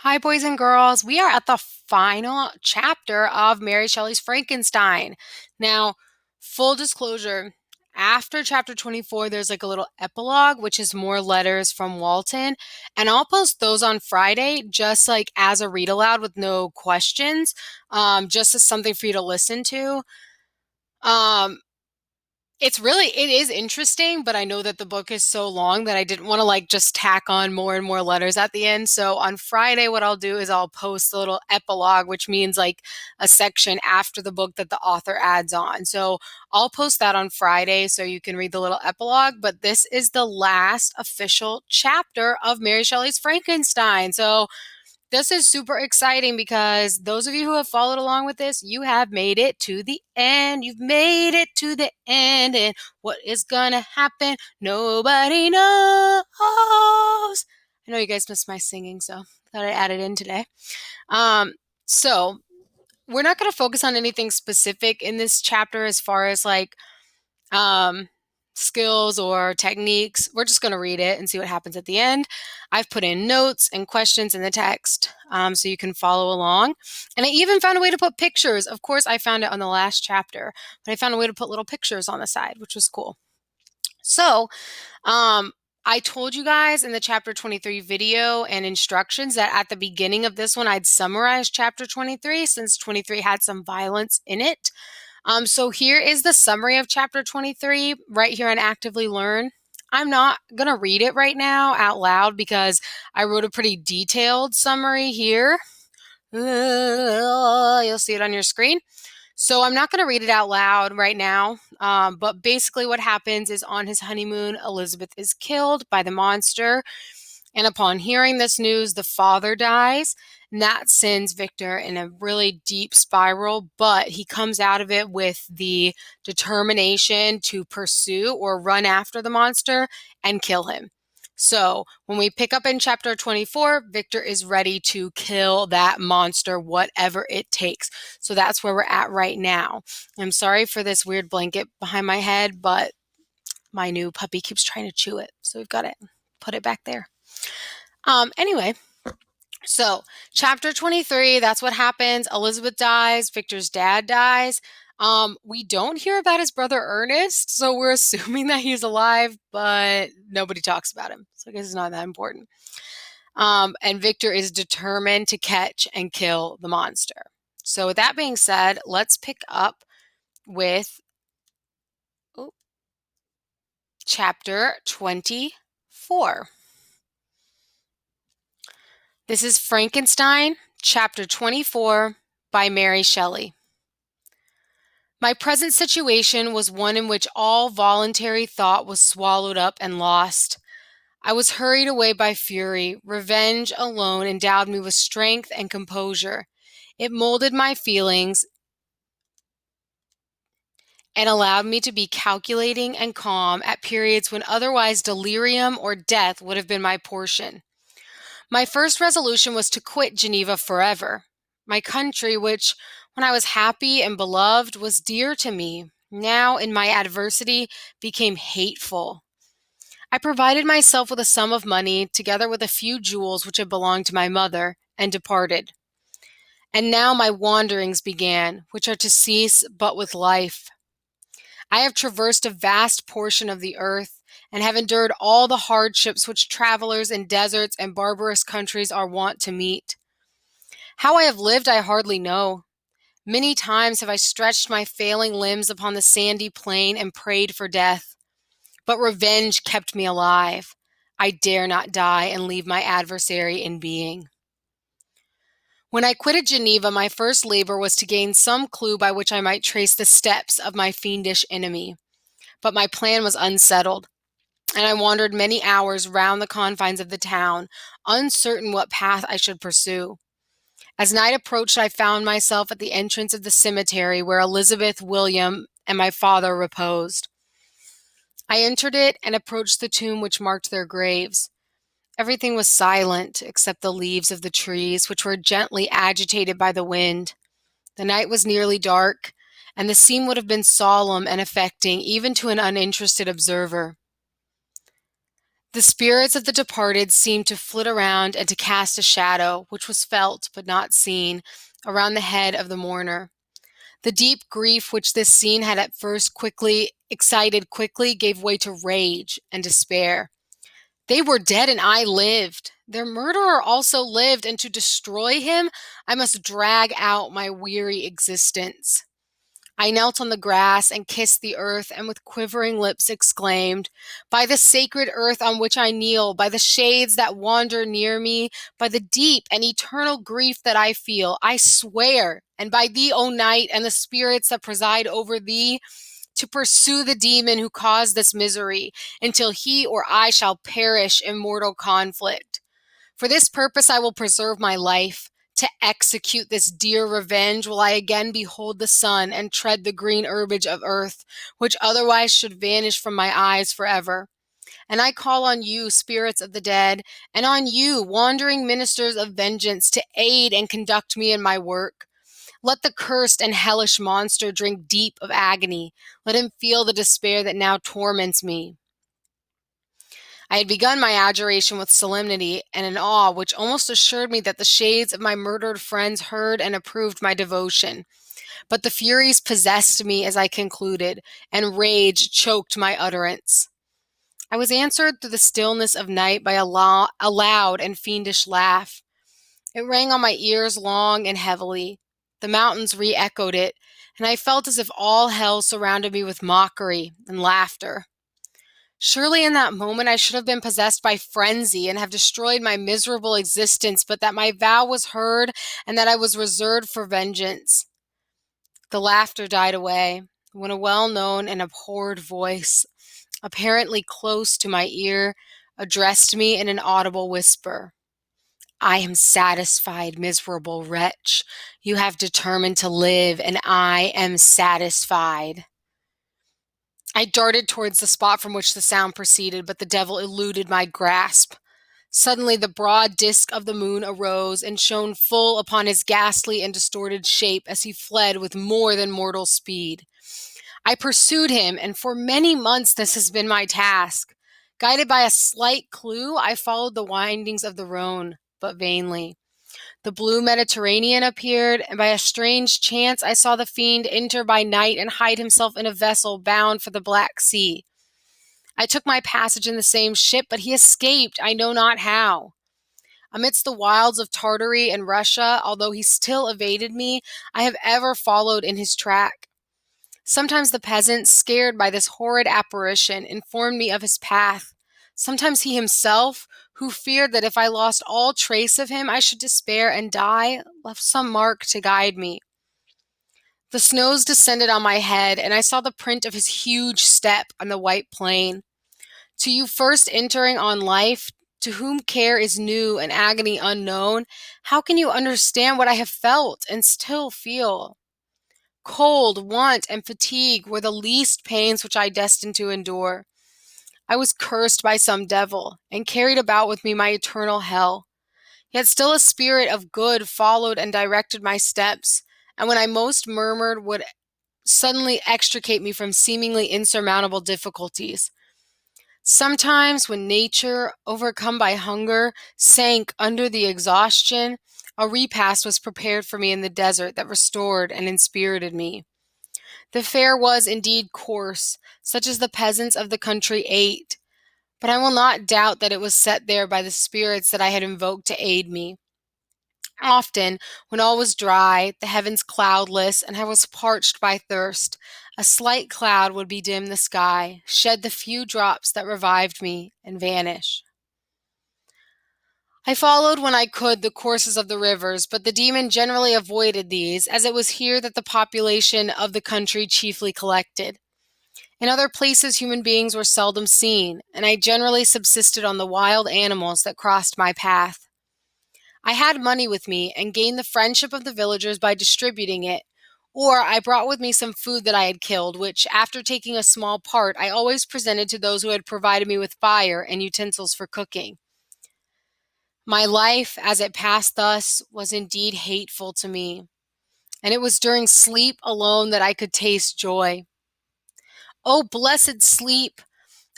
Hi, boys and girls. We are at the final chapter of Mary Shelley's Frankenstein. Now, full disclosure, after chapter 24, there's like a little epilogue, which is more letters from Walton. And I'll post those on Friday, just like as a read aloud with no questions, just as something for you to listen to. Um, it is interesting, but I know that the book is so long that I didn't want to like just tack on more and more letters at the end. So on Friday, what I'll do is I'll post a little epilogue, which means like a section after the book that the author adds on. So I'll post that on Friday so you can read the little epilogue. But this is the last official chapter of Mary Shelley's Frankenstein. So this is super exciting because those of you who have followed along with this, you have made it to the end. You've made it to the end. And what is going to happen? Nobody knows. I know you guys missed my singing, so thought I'd add it in today. So we're not going to focus on anything specific in this chapter as far as like um, skills or techniques. We're just going to read it and see what happens at the end. I've put in notes and questions in the text so you can follow along. And I even found a way to put pictures. Of course, I found it on the last chapter, but I found a way to put little pictures on the side, which was cool. So, I told you guys in the chapter 23 video and instructions that at the beginning of this one, I'd summarize chapter 23 since 23 had some violence in it. So here is the summary of chapter 23 right here on ActivelyLearn. I'm not going to read it right now out loud because I wrote a pretty detailed summary here. You'll see it on your screen. So I'm not going to read it out loud right now, but basically what happens is on his honeymoon, Elizabeth is killed by the monster. And upon hearing this news, the father dies, and that sends Victor in a really deep spiral, but he comes out of it with the determination to pursue or run after the monster and kill him. So when we pick up in chapter 24, Victor is ready to kill that monster, whatever it takes. So that's where we're at right now. I'm sorry for this weird blanket behind my head, but my new puppy keeps trying to chew it. So we've got to put it back there. Anyway, so chapter 23, that's what happens. Elizabeth dies, Victor's dad dies. We don't hear about his brother Ernest, so we're assuming that he's alive, but nobody talks about him. So I guess it's not that important. And Victor is determined to catch and kill the monster. So with that being said, let's pick up with chapter 24. This is Frankenstein, chapter 24 by Mary Shelley. My present situation was one in which all voluntary thought was swallowed up and lost. I was hurried away by fury. Revenge alone endowed me with strength and composure. It molded my feelings and allowed me to be calculating and calm at periods when otherwise delirium or death would have been my portion. My first resolution was to quit Geneva forever. My country, which, when I was happy and beloved, was dear to me, now in my adversity became hateful. I provided myself with a sum of money, together with a few jewels which had belonged to my mother, and departed. And now my wanderings began, which are to cease but with life. I have traversed a vast portion of the earth, and have endured all the hardships which travelers in deserts and barbarous countries are wont to meet. How I have lived I hardly know. Many times have I stretched my failing limbs upon the sandy plain and prayed for death. But revenge kept me alive. I dare not die and leave my adversary in being. When I quitted Geneva, my first labor was to gain some clue by which I might trace the steps of my fiendish enemy. But my plan was unsettled, and I wandered many hours round the confines of the town, uncertain what path I should pursue. As night approached, I found myself at the entrance of the cemetery where Elizabeth, William, and my father reposed. I entered it and approached the tomb which marked their graves. Everything was silent except the leaves of the trees, which were gently agitated by the wind. The night was nearly dark, and the scene would have been solemn and affecting even to an uninterested observer. The spirits of the departed seemed to flit around and to cast a shadow, which was felt but not seen, around the head of the mourner. The deep grief which this scene had at first excited quickly gave way to rage and despair. They were dead and I lived. Their murderer also lived, and to destroy him, I must drag out my weary existence. I knelt on the grass and kissed the earth, and with quivering lips exclaimed, "By the sacred earth on which I kneel, by the shades that wander near me, by the deep and eternal grief that I feel, I swear, and by thee, O night, and the spirits that preside over thee, to pursue the demon who caused this misery, until he or I shall perish in mortal conflict. For this purpose I will preserve my life. To execute this dear revenge will I again behold the sun and tread the green herbage of earth, which otherwise should vanish from my eyes forever. And I call on you, spirits of the dead, and on you, wandering ministers of vengeance, to aid and conduct me in my work. Let the cursed and hellish monster drink deep of agony. Let him feel the despair that now torments me." I had begun my adjuration with solemnity and an awe which almost assured me that the shades of my murdered friends heard and approved my devotion. But the furies possessed me as I concluded, and rage choked my utterance. I was answered through the stillness of night by a loud and fiendish laugh. It rang on my ears long and heavily. The mountains re-echoed it, and I felt as if all hell surrounded me with mockery and laughter. Surely in that moment I should have been possessed by frenzy and have destroyed my miserable existence, but that my vow was heard and that I was reserved for vengeance. The laughter died away when a well-known and abhorred voice, apparently close to my ear, addressed me in an audible whisper. "I am satisfied, miserable wretch. You have determined to live, and I am satisfied." I darted towards the spot from which the sound proceeded, but the devil eluded my grasp. Suddenly the broad disk of the moon arose and shone full upon his ghastly and distorted shape as he fled with more than mortal speed. I pursued him, and for many months this has been my task. Guided by a slight clue, I followed the windings of the Rhone, but vainly. The blue Mediterranean appeared, and by a strange chance I saw the fiend enter by night and hide himself in a vessel bound for the Black Sea. I took my passage in the same ship, but he escaped, I know not how. Amidst the wilds of Tartary and Russia, although he still evaded me, I have ever followed in his track. Sometimes the peasants, scared by this horrid apparition, informed me of his path. Sometimes he himself, who feared that if I lost all trace of him I should despair and die, left some mark to guide me. The snows descended on my head, and I saw the print of his huge step on the white plain. To you first entering on life, to whom care is new and agony unknown, how can you understand what I have felt and still feel? Cold, want, and fatigue were the least pains which I destined to endure. I was cursed by some devil, and carried about with me my eternal hell. Yet still a spirit of good followed and directed my steps, and when I most murmured would suddenly extricate me from seemingly insurmountable difficulties. Sometimes, when nature, overcome by hunger, sank under the exhaustion, a repast was prepared for me in the desert that restored and inspirited me. The fare was indeed coarse, such as the peasants of the country ate, but I will not doubt that it was set there by the spirits that I had invoked to aid me. Often, when all was dry, the heavens cloudless, and I was parched by thirst, a slight cloud would bedim the sky, shed the few drops that revived me, and vanish. I followed when I could the courses of the rivers, but the demon generally avoided these, as it was here that the population of the country chiefly collected. In other places human beings were seldom seen, and I generally subsisted on the wild animals that crossed my path. I had money with me and gained the friendship of the villagers by distributing it, or I brought with me some food that I had killed, which, after taking a small part, I always presented to those who had provided me with fire and utensils for cooking. My life, as it passed thus, was indeed hateful to me, and it was during sleep alone that I could taste joy. Oh, blessed sleep!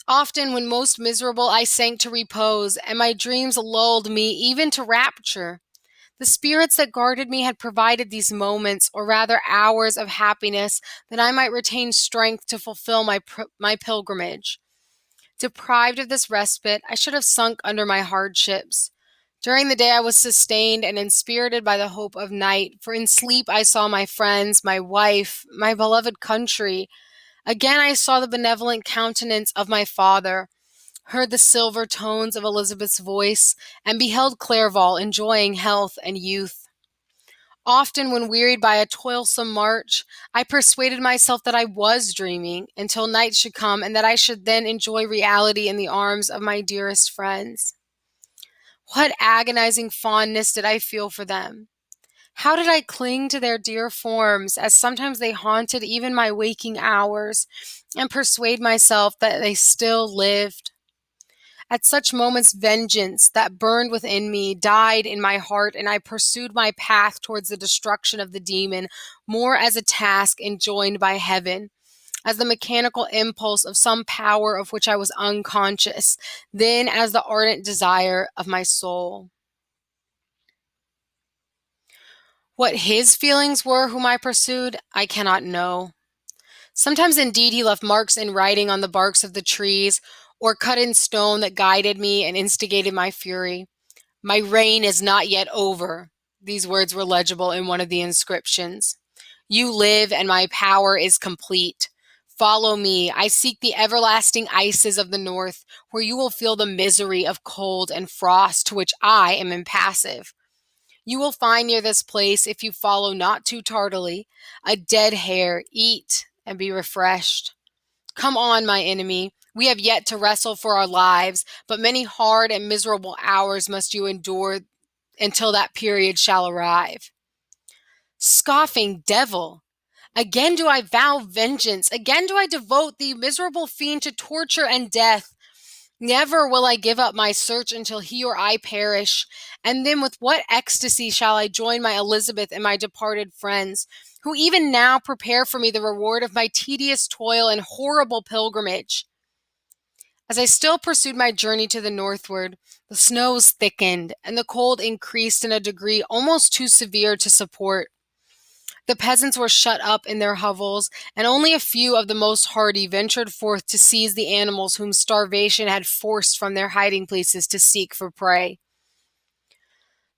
Often, when most miserable, I sank to repose, and my dreams lulled me even to rapture. The spirits that guarded me had provided these moments, or rather hours of happiness, that I might retain strength to fulfill my pilgrimage. Deprived of this respite, I should have sunk under my hardships. During the day, I was sustained and inspirited by the hope of night, for in sleep I saw my friends, my wife, my beloved country. Again, I saw the benevolent countenance of my father, heard the silver tones of Elizabeth's voice, and beheld Clerval enjoying health and youth. Often, when wearied by a toilsome march, I persuaded myself that I was dreaming until night should come and that I should then enjoy reality in the arms of my dearest friends. What agonizing fondness did I feel for them! How did I cling to their dear forms, as sometimes they haunted even my waking hours, and persuade myself that they still lived! At such moments, vengeance that burned within me died in my heart, and I pursued my path towards the destruction of the demon more as a task enjoined by heaven, as the mechanical impulse of some power of which I was unconscious, than as the ardent desire of my soul. What his feelings were whom I pursued, I cannot know. Sometimes indeed he left marks in writing on the barks of the trees, or cut in stone that guided me and instigated my fury. My reign is not yet over. These words were legible in one of the inscriptions. You live, and my power is complete. Follow me. I seek the everlasting ices of the north, where you will feel the misery of cold and frost, to which I am impassive. You will find near this place, if you follow not too tardily, a dead hare. Eat and be refreshed. Come on, my enemy. We have yet to wrestle for our lives, but many hard and miserable hours must you endure until that period shall arrive. Scoffing devil! Again do I vow vengeance. Again do I devote the miserable fiend to torture and death. Never will I give up my search until he or I perish. And then with what ecstasy shall I join my Elizabeth and my departed friends, who even now prepare for me the reward of my tedious toil and horrible pilgrimage. As I still pursued my journey to the northward, the snows thickened, and the cold increased in a degree almost too severe to support. The peasants were shut up in their hovels, and only a few of the most hardy ventured forth to seize the animals whom starvation had forced from their hiding places to seek for prey.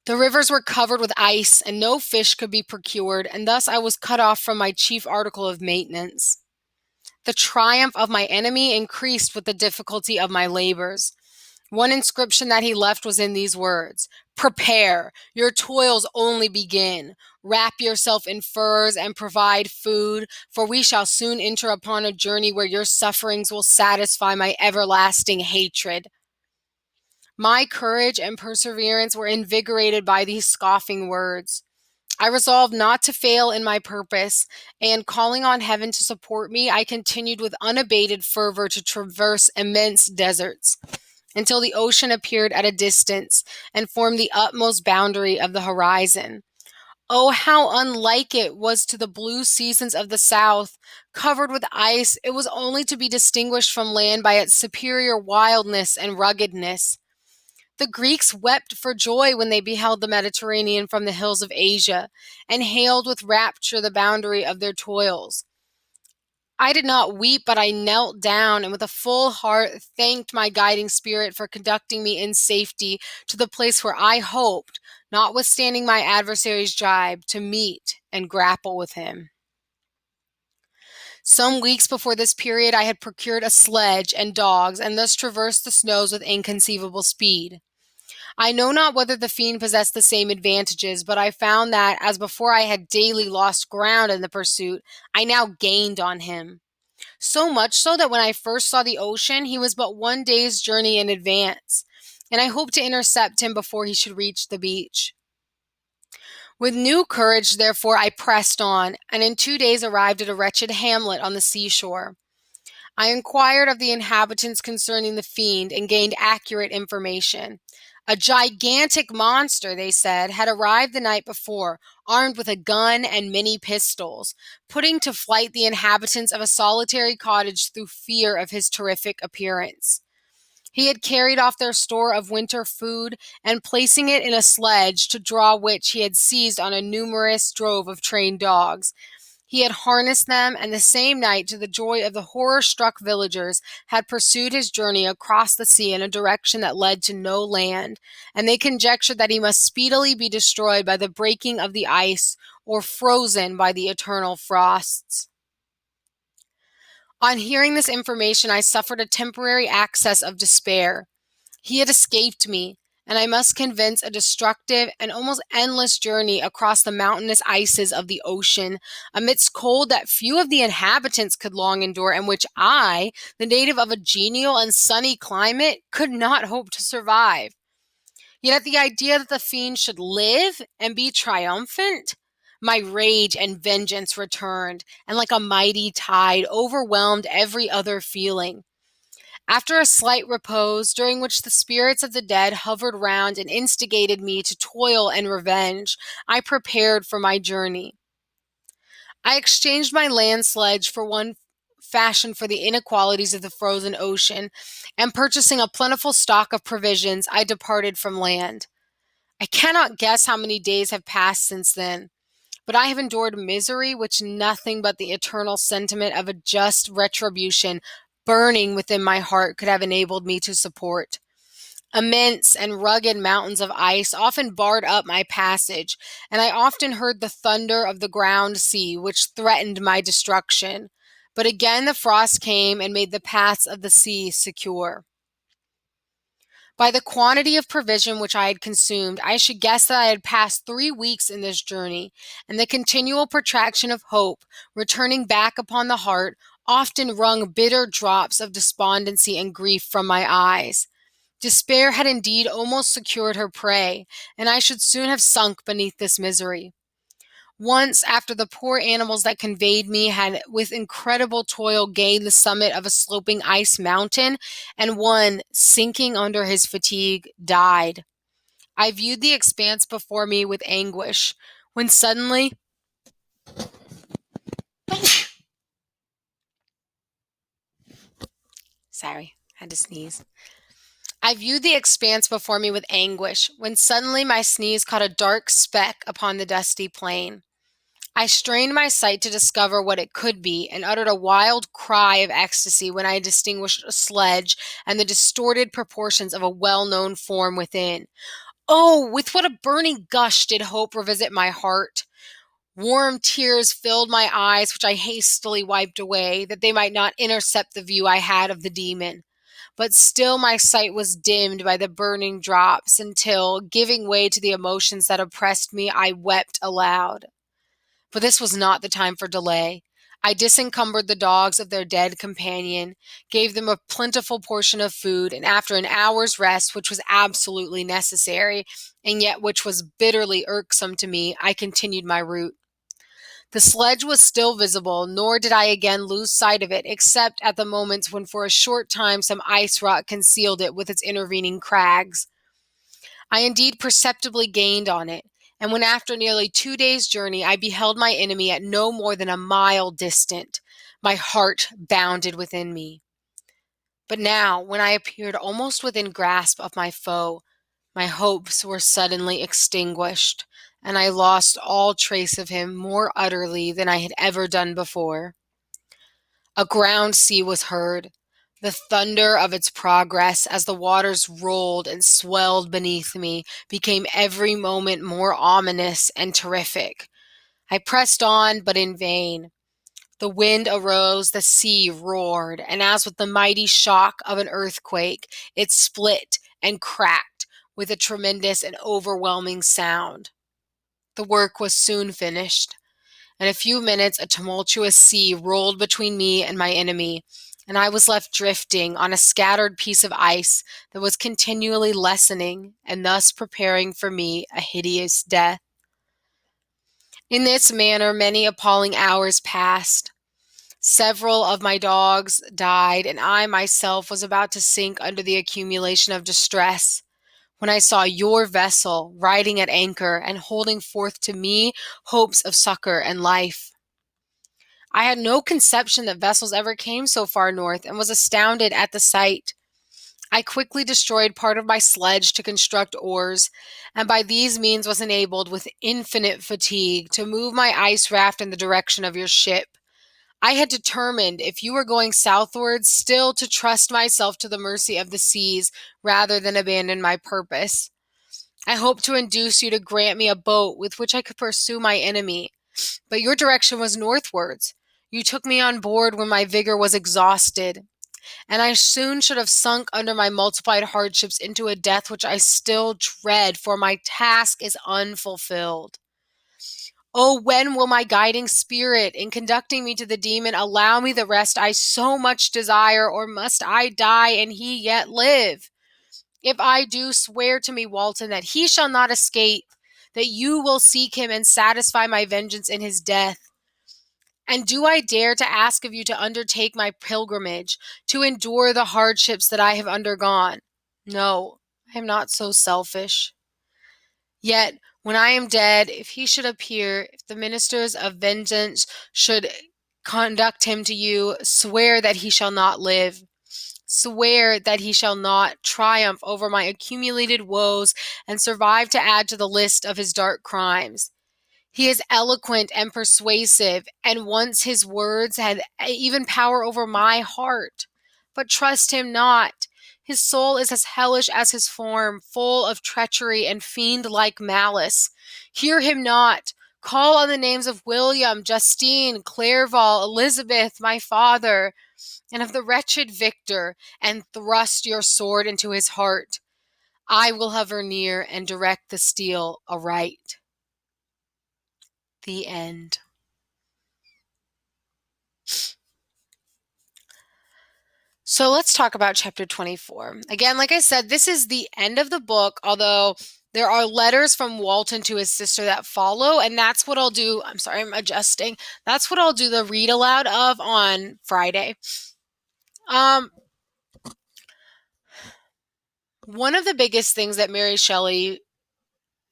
The rivers were covered with ice, and no fish could be procured, and thus I was cut off from my chief article of maintenance. The triumph of my enemy increased with the difficulty of my labors. One inscription that he left was in these words: "Prepare, your toils only begin. Wrap yourself in furs and provide food, for we shall soon enter upon a journey where your sufferings will satisfy my everlasting hatred." My courage and perseverance were invigorated by these scoffing words. I resolved not to fail in my purpose, and calling on heaven to support me, I continued with unabated fervor to traverse immense deserts, until the ocean appeared at a distance and formed the utmost boundary of the horizon. Oh, how unlike it was to the blue seasons of the south! Covered with ice, it was only to be distinguished from land by its superior wildness and ruggedness. The Greeks wept for joy when they beheld the Mediterranean from the hills of Asia, and hailed with rapture the boundary of their toils. I did not weep, but I knelt down, and with a full heart thanked my guiding spirit for conducting me in safety to the place where I hoped, notwithstanding my adversary's jibe, to meet and grapple with him. Some weeks before this period, I had procured a sledge and dogs, and thus traversed the snows with inconceivable speed. I know not whether the fiend possessed the same advantages, but I found that, as before I had daily lost ground in the pursuit, I now gained on him. So much so that when I first saw the ocean, he was but one day's journey in advance, and I hoped to intercept him before he should reach the beach. With new courage, therefore, I pressed on, and in 2 days arrived at a wretched hamlet on the seashore. I inquired of the inhabitants concerning the fiend, and gained accurate information. A gigantic monster, they said, had arrived the night before, armed with a gun and many pistols, putting to flight the inhabitants of a solitary cottage through fear of his terrific appearance. He had carried off their store of winter food, and placing it in a sledge to draw which he had seized on a numerous drove of trained dogs. He had harnessed them, and the same night, to the joy of the horror-struck villagers, had pursued his journey across the sea in a direction that led to no land, and they conjectured that he must speedily be destroyed by the breaking of the ice or frozen by the eternal frosts. On hearing this information, I suffered a temporary access of despair. He had escaped me, and I must commence a destructive and almost endless journey across the mountainous ices of the ocean, amidst cold that few of the inhabitants could long endure, and which I, the native of a genial and sunny climate, could not hope to survive. Yet at the idea that the fiend should live and be triumphant, my rage and vengeance returned, and like a mighty tide overwhelmed every other feeling. After a slight repose, during which the spirits of the dead hovered round and instigated me to toil and revenge, I prepared for my journey. I exchanged my land sledge for one fashioned for the inequalities of the frozen ocean, and purchasing a plentiful stock of provisions, I departed from land. I cannot guess how many days have passed since then, but I have endured misery which nothing but the eternal sentiment of a just retribution burning within my heart could have enabled me to support. Immense and rugged mountains of ice often barred up my passage, and I often heard the thunder of the ground sea which threatened my destruction. But again the frost came and made the paths of the sea secure. By the quantity of provision which I had consumed, I should guess that I had passed 3 weeks in this journey, and the continual protraction of hope, returning back upon the heart, often wrung bitter drops of despondency and grief from my eyes. Despair had indeed almost secured her prey, and I should soon have sunk beneath this misery. Once, after the poor animals that conveyed me had with incredible toil gained the summit of a sloping ice mountain, and one, sinking under his fatigue, died, I viewed the expanse before me with anguish, when suddenly Sorry, had to sneeze. I viewed the expanse before me with anguish, when suddenly my sneeze caught a dark speck upon the dusty plain. I strained my sight to discover what it could be, and uttered a wild cry of ecstasy when I distinguished a sledge and the distorted proportions of a well-known form within. Oh, with what a burning gush did hope revisit my heart! Warm tears filled my eyes, which I hastily wiped away, that they might not intercept the view I had of the demon. But still my sight was dimmed by the burning drops, until, giving way to the emotions that oppressed me, I wept aloud. But this was not the time for delay. I disencumbered the dogs of their dead companion, gave them a plentiful portion of food, and after an hour's rest, which was absolutely necessary, and yet which was bitterly irksome to me, I continued my route. The sledge was still visible, nor did I again lose sight of it, except at the moments when for a short time some ice rock concealed it with its intervening crags. I indeed perceptibly gained on it, and when after nearly 2 days' journey I beheld my enemy at no more than a mile distant, my heart bounded within me. But now, when I appeared almost within grasp of my foe, my hopes were suddenly extinguished, and I lost all trace of him more utterly than I had ever done before. A ground sea was heard, the thunder of its progress as the waters rolled and swelled beneath me became every moment more ominous and terrific. I pressed on, but in vain. The wind arose, the sea roared, and as with the mighty shock of an earthquake, it split and cracked with a tremendous and overwhelming sound. The work was soon finished. In a few minutes, a tumultuous sea rolled between me and my enemy, and I was left drifting on a scattered piece of ice that was continually lessening and thus preparing for me a hideous death. In this manner, many appalling hours passed. Several of my dogs died, and I myself was about to sink under the accumulation of distress, when I saw your vessel riding at anchor and holding forth to me hopes of succor and life. I had no conception that vessels ever came so far north and was astounded at the sight. I quickly destroyed part of my sledge to construct oars, and by these means was enabled with infinite fatigue to move my ice raft in the direction of your ship. I had determined, if you were going southward, still to trust myself to the mercy of the seas rather than abandon my purpose. I hoped to induce you to grant me a boat with which I could pursue my enemy, but your direction was northwards. You took me on board when my vigor was exhausted, and I soon should have sunk under my multiplied hardships into a death which I still dread, for my task is unfulfilled. Oh, when will my guiding spirit, in conducting me to the demon, allow me the rest I so much desire, or must I die and he yet live? If I do, swear to me, Walton, that he shall not escape, that you will seek him and satisfy my vengeance in his death. And do I dare to ask of you to undertake my pilgrimage, to endure the hardships that I have undergone? No, I am not so selfish. Yet, when I am dead, if he should appear, if the ministers of vengeance should conduct him to you, swear that he shall not live. Swear that he shall not triumph over my accumulated woes and survive to add to the list of his dark crimes. He is eloquent and persuasive, and once his words had even power over my heart. But trust him not. His soul is as hellish as his form, full of treachery and fiend-like malice. Hear him not. Call on the names of William, Justine, Clairval, Elizabeth, my father, and of the wretched Victor, and thrust your sword into his heart. I will hover near and direct the steel aright. The end. So let's talk about chapter 24. Again, like I said, this is the end of the book, although there are letters from Walton to his sister that follow, and that's what I'll do. I'm sorry, I'm adjusting. That's what I'll do the read aloud of on Friday. One of the biggest things that Mary Shelley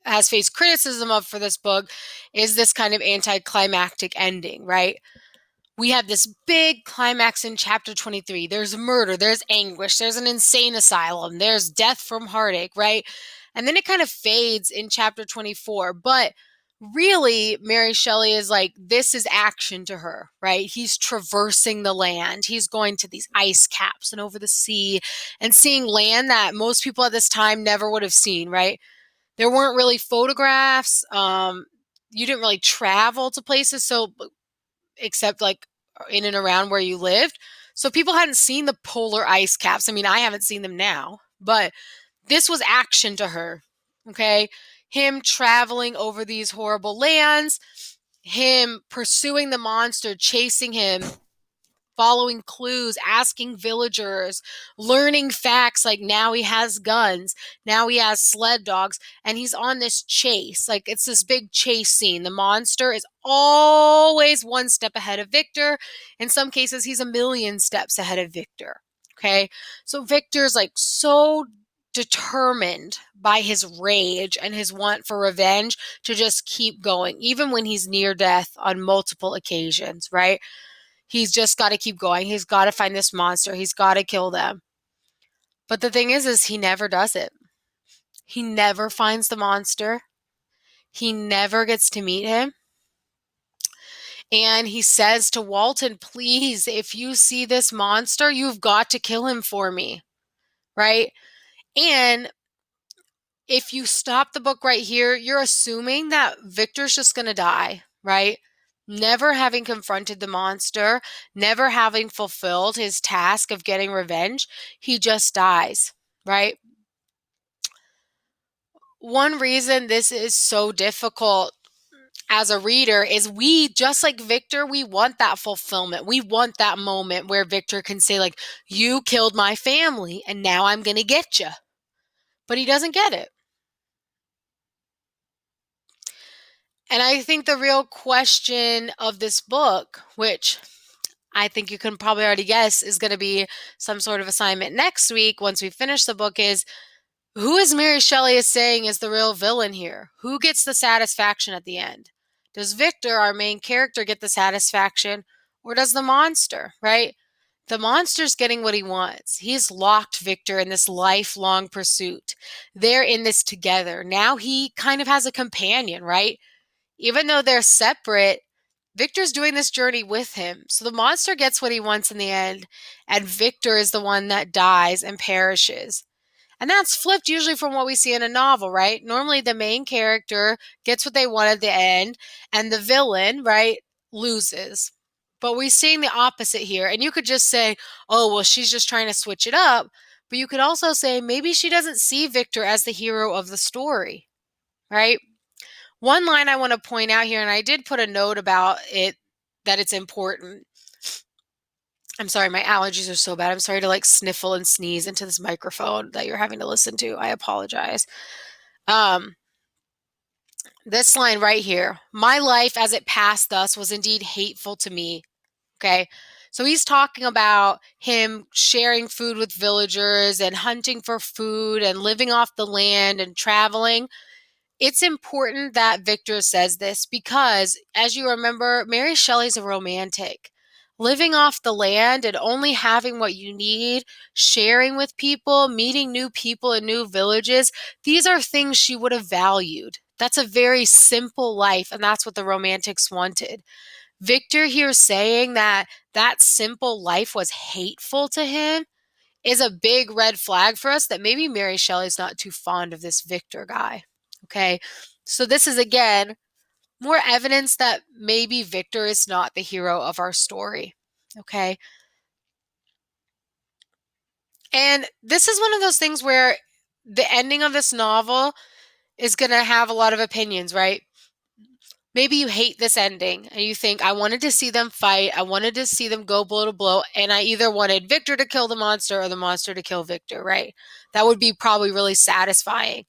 has faced criticism of for this book is this kind of anticlimactic ending, right? We have this big climax in chapter 23. There's murder, there's anguish, there's an insane asylum, there's death from heartache, right? And then it kind of fades in chapter 24. But really, Mary Shelley is like, this is action to her, right? He's traversing the land. He's going to these ice caps and over the sea and seeing land that most people at this time never would have seen, right? There weren't really photographs. You didn't really travel to places, so except like in and around where you lived. So people hadn't seen the polar ice caps. I mean, I haven't seen them now, but this was action to her. Okay. Him traveling over these horrible lands, him pursuing the monster, chasing him, following clues, asking villagers, learning facts, like now he has guns, now he has sled dogs, and he's on this chase. Like it's this big chase scene. The monster is always one step ahead of Victor. In some cases, he's a million steps ahead of Victor. Okay. So Victor's like so determined by his rage and his want for revenge to just keep going, even when he's near death on multiple occasions, right? He's just got to keep going. He's got to find this monster. He's got to kill them. But the thing is he never does it. He never finds the monster. He never gets to meet him. And he says to Walton, please, if you see this monster, you've got to kill him for me, right? And if you stop the book right here, you're assuming that Victor's just going to die, right? Never having confronted the monster, never having fulfilled his task of getting revenge, he just dies, right? One reason this is so difficult as a reader is we, just like Victor, we want that fulfillment. We want that moment where Victor can say, like, you killed my family and now I'm going to get you. But he doesn't get it. And I think the real question of this book, which I think you can probably already guess is going to be some sort of assignment next week once we finish the book, is Who is Mary Shelley is saying is the real villain here? Who gets the satisfaction at the end? Does Victor, our main character, get the satisfaction, or does the monster, right? The monster's getting what he wants. He's locked Victor in this lifelong pursuit. They're in this together. Now he kind of has a companion, right? Even though they're separate, Victor's doing this journey with him. So the monster gets what he wants in the end, and Victor is the one that dies and perishes. And that's flipped usually from what we see in a novel, right? Normally the main character gets what they want at the end, and the villain, right, loses. But we're seeing the opposite here. And you could just say, oh, well, she's just trying to switch it up. But you could also say maybe she doesn't see Victor as the hero of the story, right? One line I want to point out here, and I did put a note about it, that it's important. I'm sorry, my allergies are so bad. I'm sorry to like sniffle and sneeze into this microphone that you're having to listen to. I apologize. Um, this line right here, my life as it passed thus was indeed hateful to me. Okay. So he's talking about him sharing food with villagers and hunting for food and living off the land and traveling. It's important that Victor says this because, as you remember, Mary Shelley's a romantic. Living off the land and only having what you need, sharing with people, meeting new people in new villages, these are things she would have valued. That's a very simple life, and that's what the romantics wanted. Victor here saying that that simple life was hateful to him is a big red flag for us that maybe Mary Shelley's not too fond of this Victor guy. Okay. So this is again more evidence that maybe Victor is not the hero of our story. Okay. And this is one of those things where the ending of this novel is going to have a lot of opinions, right? Maybe you hate this ending and you think, I wanted to see them fight. I wanted to see them go blow to blow. And I either wanted Victor to kill the monster or the monster to kill Victor, right? That would be probably really satisfying.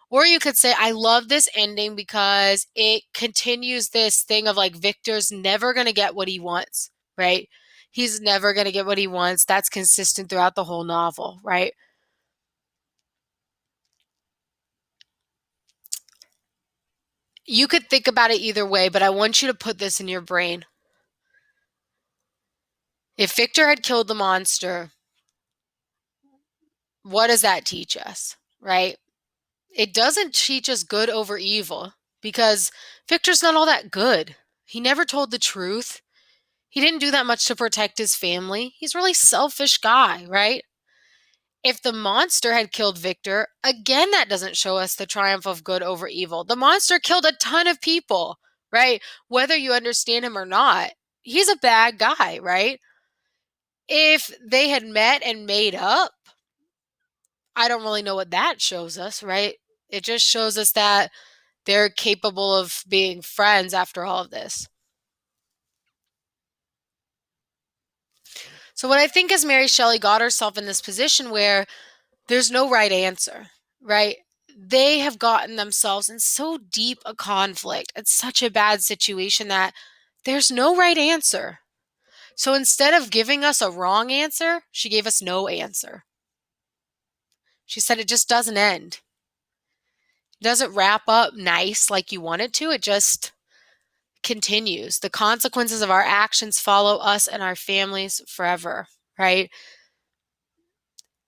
Or you could say, I love this ending because it continues this thing of like Victor's never going to get what he wants, right? He's never going to get what he wants. That's consistent throughout the whole novel, right? You could think about it either way, but I want you to put this in your brain. If Victor had killed the monster, what does that teach us, right? It doesn't teach us good over evil because Victor's not all that good. He never told the truth. He didn't do that much to protect his family. He's a really selfish guy, right? If the monster had killed Victor, again, that doesn't show us the triumph of good over evil. The monster killed a ton of people, right? Whether you understand him or not, he's a bad guy, right? If they had met and made up, I don't really know what that shows us, right? It just shows us that they're capable of being friends after all of this. So what I think is Mary Shelley got herself in this position where there's no right answer, right? They have gotten themselves in so deep a conflict. It's such a bad situation that there's no right answer. So instead of giving us a wrong answer, she gave us no answer. She said it just doesn't end. It doesn't wrap up nice like you want it to. It just continues. The consequences of our actions follow us and our families forever, right?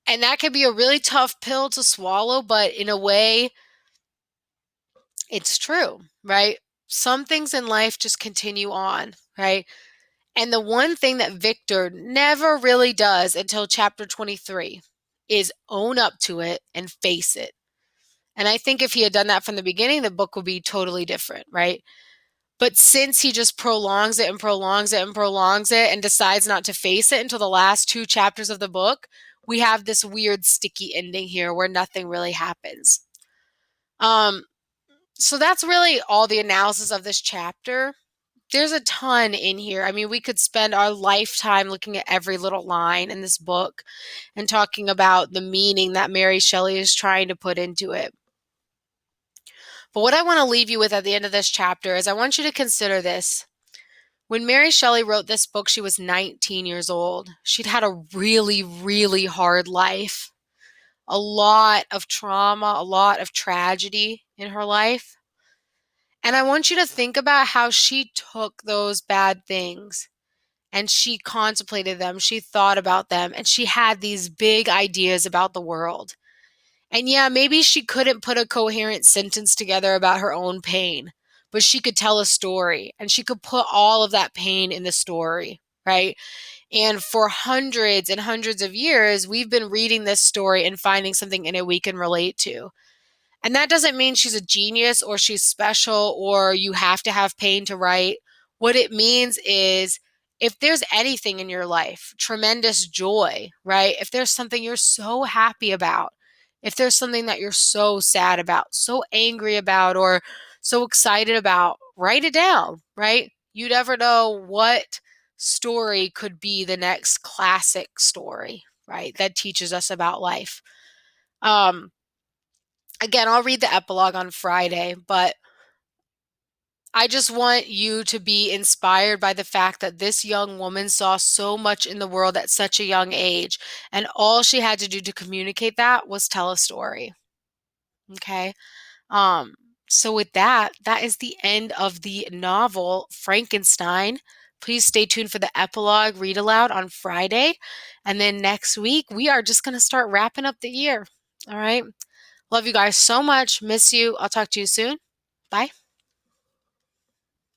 And that could be a really tough pill to swallow, but in a way, it's true, right? Some things in life just continue on, right? And the one thing that Victor never really does until chapter 23 is own up to it and face it. And I think if he had done that from the beginning, the book would be totally different, right? But since he just prolongs it and prolongs it and prolongs it and decides not to face it until the last two chapters of the book, we have this weird sticky ending here where nothing really happens. So that's really all the analysis of this chapter. There's a ton in here. I mean, we could spend our lifetime looking at every little line in this book and talking about the meaning that Mary Shelley is trying to put into it. But what I want to leave you with at the end of this chapter is I want you to consider this. When Mary Shelley wrote this book, she was 19 years old. She'd had a really, really hard life. a lot of trauma, a lot of tragedy in her life. And I want you to think about how she took those bad things and she contemplated them, she thought about them, and she had these big ideas about the world. And yeah, maybe she couldn't put a coherent sentence together about her own pain, but she could tell a story and she could put all of that pain in the story, right? And for hundreds and hundreds of years, we've been reading this story and finding something in it we can relate to. And that doesn't mean she's a genius or she's special or you have to have pain to write. What it means is if there's anything in your life, tremendous joy, right? If there's something you're so happy about, if there's something that you're so sad about, so angry about, or so excited about, write it down, right? You never know what story could be the next classic story, right? That teaches us about life. Um, Again, I'll read the epilogue on Friday, but I just want you to be inspired by the fact that this young woman saw so much in the world at such a young age, and all she had to do to communicate that was tell a story. Okay? Um, so with that, that is the end of the novel Frankenstein. Please stay tuned for the epilogue read aloud on Friday. And then next week, we are just going to start wrapping up the year. All right? Love you guys so much. Miss you. I'll talk to you soon. Bye.